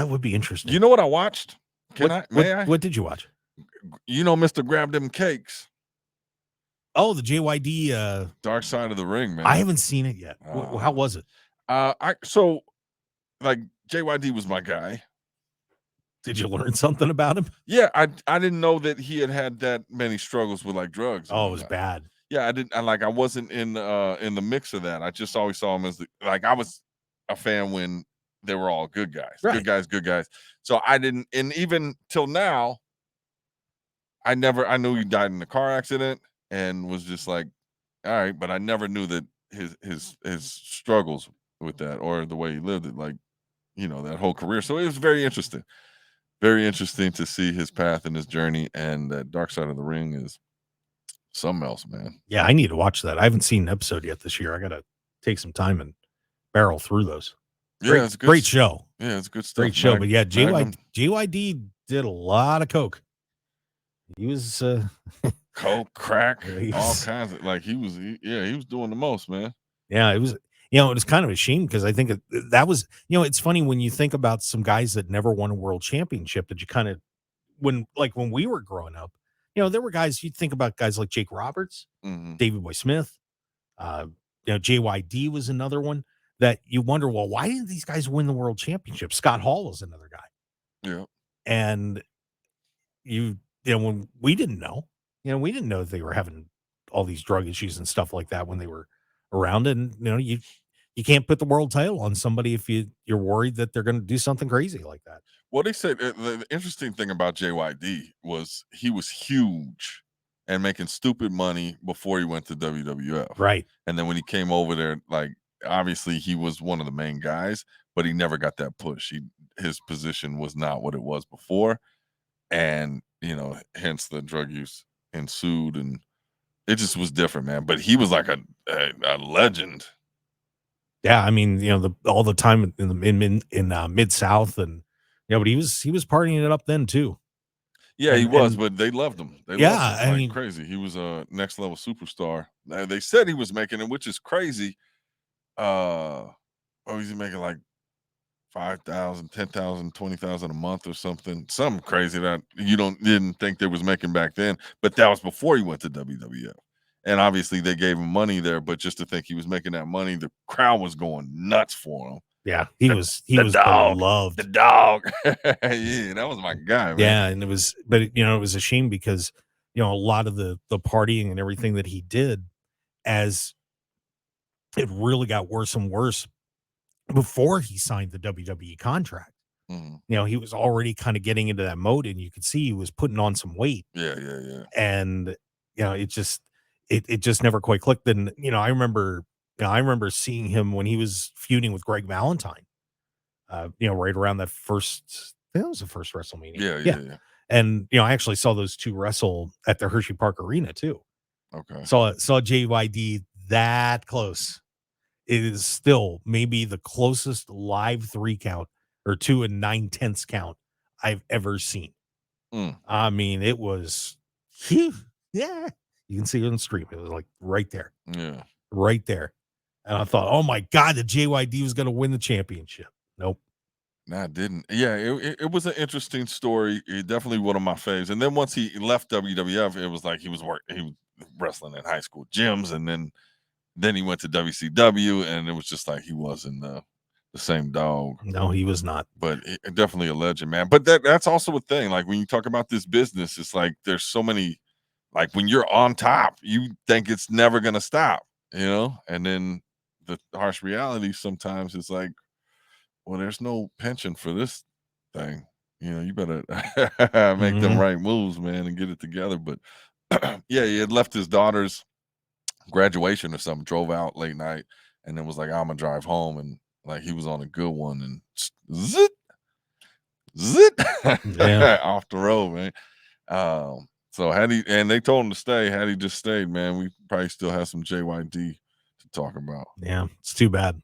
That would be interesting. You know what I watched? May I? What did you watch? You know, Mr. Grab Them Cakes. Oh, the JYD Dark Side of the Ring, man. I haven't seen it yet. How was it? Like JYD was my guy. Did you learn something about him? Yeah, I didn't know that he had that many struggles with like drugs. Oh, it was bad. Yeah, I wasn't in the mix of that. I just always saw him as I was a fan when they were all good guys. Right. Good guys. So I didn't, and even till now, I knew he died in a car accident and was just like, all right, but I never knew that his struggles with that or the way he lived it, like, you know, that whole career. So it was very interesting to see his path and his journey, and that Dark Side of the Ring is something else, man. Yeah, I need to watch that. I haven't seen an episode yet this year. I got to take some time and barrel through those. Yeah, it's good. Great show. Yeah, it's good stuff. Great show. But yeah, JYD did a lot of coke. He was coke, crack, all kinds of, like, he was doing the most, man. Yeah, it was, you know, it was kind of a shame because I think that was, you know, it's funny when you think about some guys that never won a world championship that you kind of, when we were growing up, you know, there were guys, you'd think about guys like Jake Roberts, Davey Boy Smith, you know, JYD was another one that you wonder, well, why didn't these guys win the world championship? Scott Hall was another guy. Yeah. And you know, when we didn't know that they were having all these drug issues and stuff like that when they were around. And, you know, you can't put the world title on somebody if you're worried that they're going to do something crazy like that. Well, they said the interesting thing about JYD was he was huge and making stupid money before he went to WWF. Right. And then when he came over there, like, obviously he was one of the main guys, but he never got that push. His position was not what it was before. And, you know, hence the drug use ensued, and it just was different, man. But he was like a legend. Yeah, I mean, you know, all the time in Mid-South, and you know, but he was partying it up then too. Yeah, he was, but they loved him. They loved him I like mean, crazy. He was a next level superstar. They said he was making it, which is crazy. Was he making like 5,000, 10,000, 20,000 a month or something crazy that you didn't think they was making back then? But that was before he went to WWF. And obviously they gave him money there, but just to think he was making that money, the crowd was going nuts for him. Yeah, he was beloved. The dog. Yeah, that was my guy, man. Yeah, and it was a shame because, you know, a lot of the partying and everything that he did, as it really got worse and worse before he signed the WWE contract. You know, he was already kind of getting into that mode, and you could see he was putting on some weight. Yeah. And, you know, it just never quite clicked. And, you know, I remember seeing him when he was feuding with Greg Valentine, you know, right around that was the first WrestleMania. Yeah. And, you know, I actually saw those two wrestle at the Hershey Park Arena too. Okay. Saw JYD that close. It is still maybe the closest live 3 count or 2 9/10 count I've ever seen. I mean, it was, yeah, you can see it on the stream. It was like right there. Yeah. Right there. And I thought, oh my God, the JYD was going to win the championship. Nope. Nah, it didn't. Yeah, it was an interesting story. Definitely one of my faves. And then once he left WWF, it was like he was wrestling in high school gyms, and then he went to WCW, and it was just like he wasn't the same dog. No, he was not. But definitely a legend, man. But that's also a thing. Like, when you talk about this business, it's like there's so many, like, when you're on top, you think it's never going to stop, you know? And then the harsh reality sometimes is like, well, there's no pension for this thing. You know, you better make them right moves, man, and get it together. But yeah, he had left his daughter's graduation or something, drove out late night, and then was like, I'm gonna drive home, and like he was on a good one, and zit off the road, man. So they told him to stay. Had he just stayed, man, we probably still have some JYD to talk about. Yeah, it's too bad.